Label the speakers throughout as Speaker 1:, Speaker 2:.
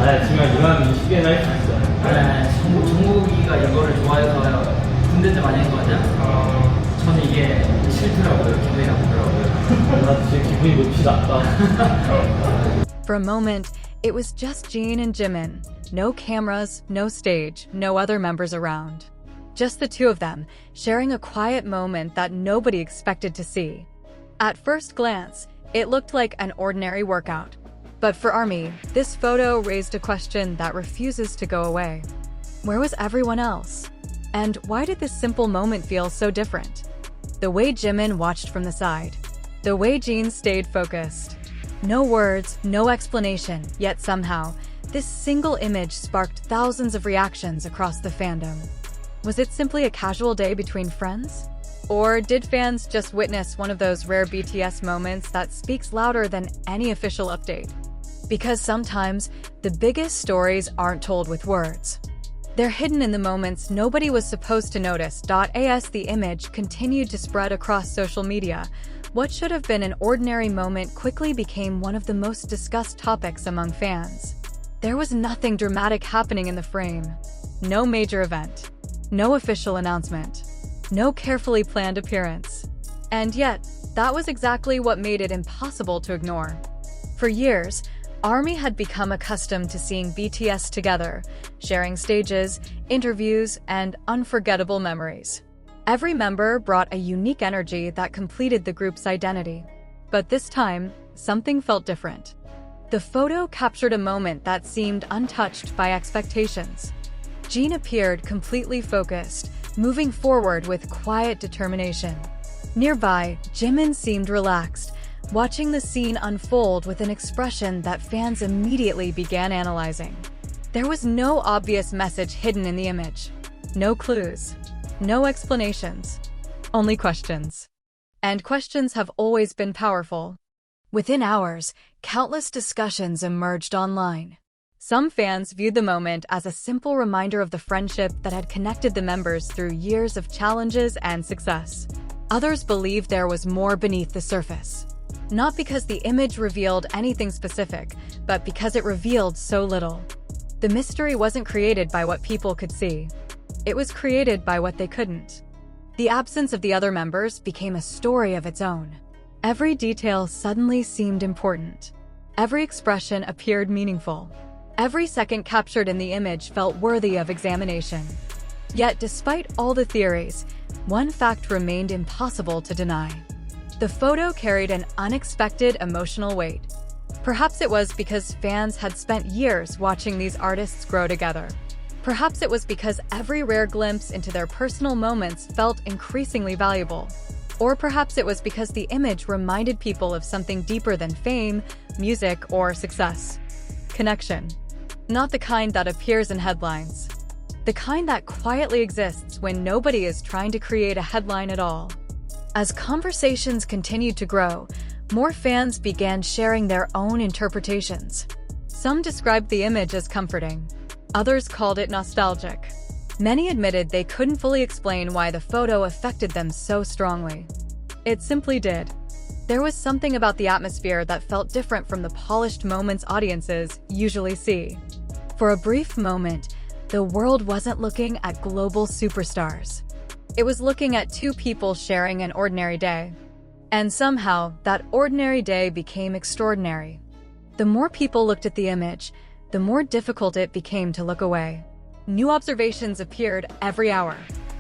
Speaker 1: 아, 지금 이런 시계가 있었어.
Speaker 2: 정국이가 이거를 좋아해서 군대때 많이 한 거 아니야? 저는 이게 싫더라고요. 기분이 나쁘더라고요.
Speaker 1: 나 지금 기분이 높지 않다.
Speaker 3: For a moment, it was just Jin and Jimin. No cameras, no stage, no other members around. Just the two of them, sharing a quiet moment that nobody expected to see. At first glance, it looked like an ordinary workout. But for ARMY, this photo raised a question that refuses to go away. Where was everyone else? And why did this simple moment feel so different? The way Jimin watched from the side. The way Jin stayed focused. No words, no explanation, yet somehow, this single image sparked thousands of reactions across the fandom. Was it simply a casual day between friends? Or did fans just witness one of those rare BTS moments that speaks louder than any official update? Because sometimes, the biggest stories aren't told with words. They're hidden in the moments nobody was supposed to notice. As the image continued to spread across social media, what should have been an ordinary moment quickly became one of the most discussed topics among fans. There was nothing dramatic happening in the frame. No major event. No official announcement. No carefully planned appearance. And yet, that was exactly what made it impossible to ignore. For years, ARMY had become accustomed to seeing BTS together, sharing stages, interviews, and unforgettable memories. Every member brought a unique energy that completed the group's identity. But this time, something felt different. The photo captured a moment that seemed untouched by expectations. Jin appeared completely focused, moving forward with quiet determination. Nearby, Jimin seemed relaxed, watching the scene unfold with an expression that fans immediately began analyzing. There was no obvious message hidden in the image. No clues. No explanations. Only questions. And questions have always been powerful. Within hours, countless discussions emerged online. Some fans viewed the moment as a simple reminder of the friendship that had connected the members through years of challenges and success. Others believed there was more beneath the surface. Not because the image revealed anything specific, but because it revealed so little. The mystery wasn't created by what people could see. It was created by what they couldn't. The absence of the other members became a story of its own. Every detail suddenly seemed important. Every expression appeared meaningful. Every second captured in the image felt worthy of examination. Yet, despite all the theories, one fact remained impossible to deny. The photo carried an unexpected emotional weight. Perhaps it was because fans had spent years watching these artists grow together. Perhaps it was because every rare glimpse into their personal moments felt increasingly valuable. Or perhaps it was because the image reminded people of something deeper than fame, music, or success. Connection. Not the kind that appears in headlines. The kind that quietly exists when nobody is trying to create a headline at all. As conversations continued to grow, more fans began sharing their own interpretations. Some described the image as comforting. Others called it nostalgic. Many admitted they couldn't fully explain why the photo affected them so strongly. It simply did. There was something about the atmosphere that felt different from the polished moments audiences usually see. For a brief moment, the world wasn't looking at global superstars. It was looking at two people sharing an ordinary day. And somehow, that ordinary day became extraordinary. The more people looked at the image, the more difficult it became to look away. New observations appeared every hour.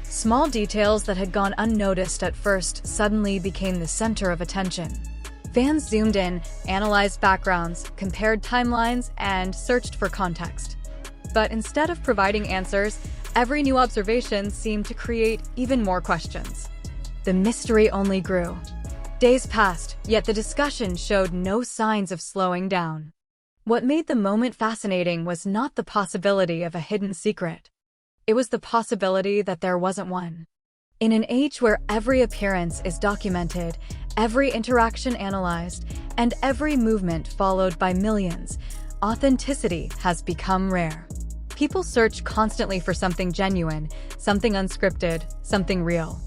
Speaker 3: Small details that had gone unnoticed at first suddenly became the center of attention. Fans zoomed in, analyzed backgrounds, compared timelines, and searched for context. But instead of providing answers, every new observation seemed to create even more questions. The mystery only grew. Days passed, yet the discussion showed no signs of slowing down. What made the moment fascinating was not the possibility of a hidden secret. It was the possibility that there wasn't one. In an age where every appearance is documented, every interaction analyzed, and every movement followed by millions, authenticity has become rare. People search constantly for something genuine, something unscripted, something real.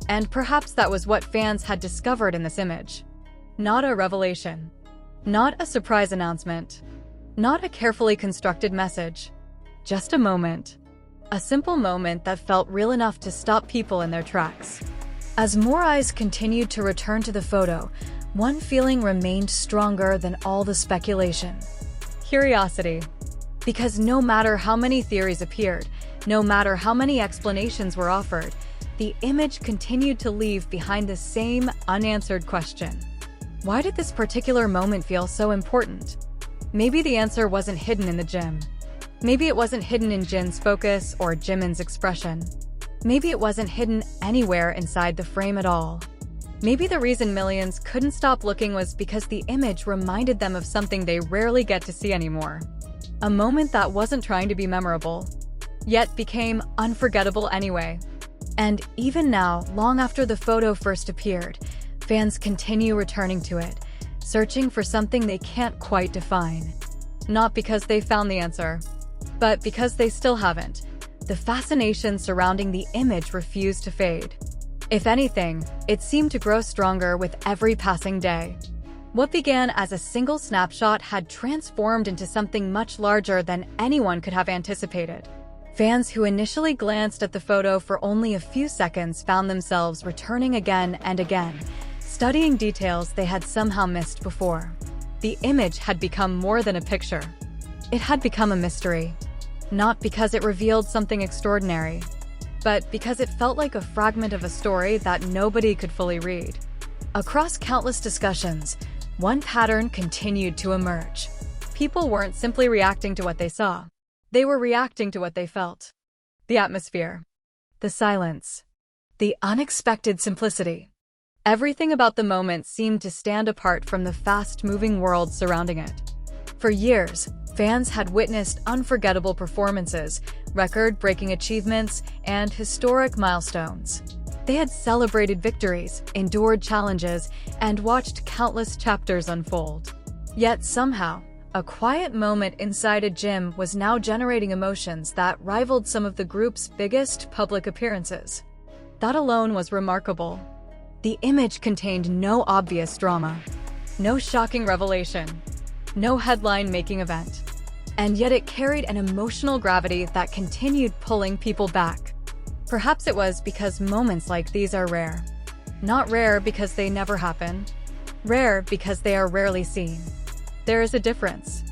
Speaker 3: And perhaps that was what fans had discovered in this image. Not a revelation. Not a surprise announcement. Not a carefully constructed message, just a moment. A simple moment that felt real enough to stop people in their tracks. As more eyes continued to return to the photo, one feeling remained stronger than all the speculation. Curiosity. Because no matter how many theories appeared, no matter how many explanations were offered, the image continued to leave behind the same unanswered question. Why did this particular moment feel so important? Maybe the answer wasn't hidden in the gym. Maybe it wasn't hidden in Jin's focus or Jimin's expression. Maybe it wasn't hidden anywhere inside the frame at all. Maybe the reason millions couldn't stop looking was because the image reminded them of something they rarely get to see anymore. A moment that wasn't trying to be memorable, yet became unforgettable anyway. And even now, long after the photo first appeared, fans continue returning to it, searching for something they can't quite define. Not because they found the answer, but because they still haven't. The fascination surrounding the image refused to fade. If anything, it seemed to grow stronger with every passing day. What began as a single snapshot had transformed into something much larger than anyone could have anticipated. Fans who initially glanced at the photo for only a few seconds found themselves returning again and again, studying details they had somehow missed before. The image had become more than a picture. It had become a mystery. Not because it revealed something extraordinary, but because it felt like a fragment of a story that nobody could fully read. Across countless discussions, one pattern continued to emerge. People weren't simply reacting to what they saw. They were reacting to what they felt. The atmosphere. The silence. The unexpected simplicity. Everything about the moment seemed to stand apart from the fast-moving world surrounding it. For years, fans had witnessed unforgettable performances, record-breaking achievements, and historic milestones. They had celebrated victories, endured challenges, and watched countless chapters unfold. Yet somehow, a quiet moment inside a gym was now generating emotions that rivaled some of the group's biggest public appearances. That alone was remarkable. The image contained no obvious drama, no shocking revelation, no headline-making event. And yet it carried an emotional gravity that continued pulling people back. Perhaps it was because moments like these are rare. Not rare because they never happen. Rare because they are rarely seen. There is a difference.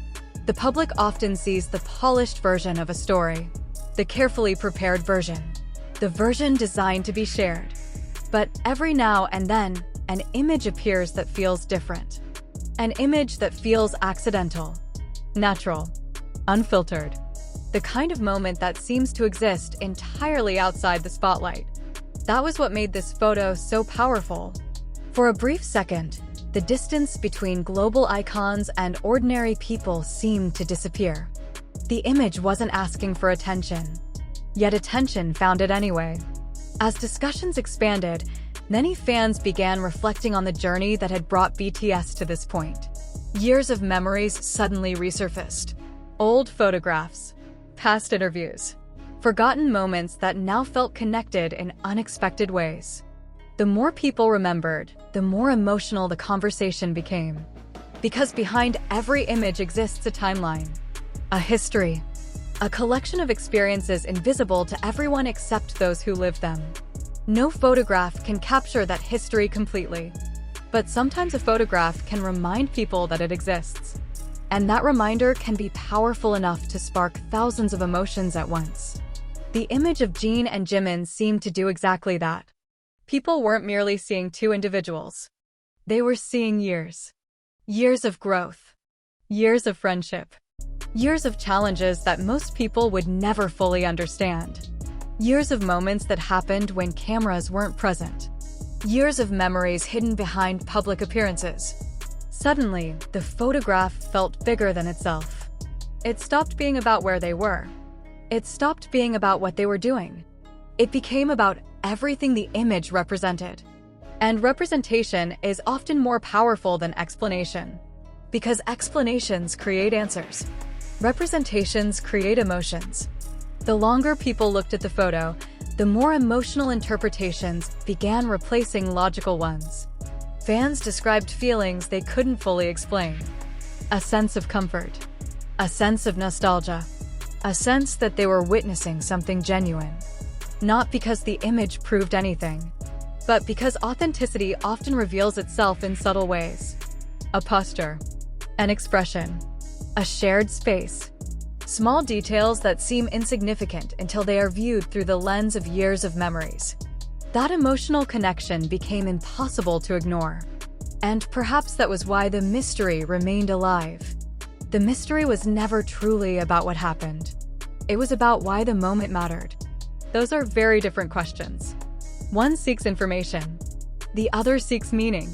Speaker 3: The public often sees the polished version of a story, the carefully prepared version, the version designed to be shared. But every now and then, an image appears that feels different. An image that feels accidental, natural, unfiltered. The kind of moment that seems to exist entirely outside the spotlight. That was what made this photo so powerful. For a brief second, the distance between global icons and ordinary people seemed to disappear. The image wasn't asking for attention, yet attention found it anyway. As discussions expanded, many fans began reflecting on the journey that had brought BTS to this point. Years of memories suddenly resurfaced. Old photographs, past interviews, forgotten moments that now felt connected in unexpected ways. The more people remembered, the more emotional the conversation became. Because behind every image exists a timeline, a history, a collection of experiences invisible to everyone except those who lived them. No photograph can capture that history completely, but sometimes a photograph can remind people that it exists. And that reminder can be powerful enough to spark thousands of emotions at once. The image of Jin and Jimin seemed to do exactly that. People weren't merely seeing two individuals. They were seeing years. Years of growth. Years of friendship. Years of challenges that most people would never fully understand. Years of moments that happened when cameras weren't present. Years of memories hidden behind public appearances. Suddenly, the photograph felt bigger than itself. It stopped being about where they were. It stopped being about what they were doing. It became about everything the image represented. And representation is often more powerful than explanation. Because explanations create answers. Representations create emotions. The longer people looked at the photo, the more emotional interpretations began replacing logical ones. Fans described feelings they couldn't fully explain. A sense of comfort, a sense of nostalgia, a sense that they were witnessing something genuine. Not because the image proved anything, but because authenticity often reveals itself in subtle ways. A posture, an expression, a shared space. Small details that seem insignificant until they are viewed through the lens of years of memories. That emotional connection became impossible to ignore. And perhaps that was why the mystery remained alive. The mystery was never truly about what happened. It was about why the moment mattered. Those are very different questions. One seeks information. The other seeks meaning.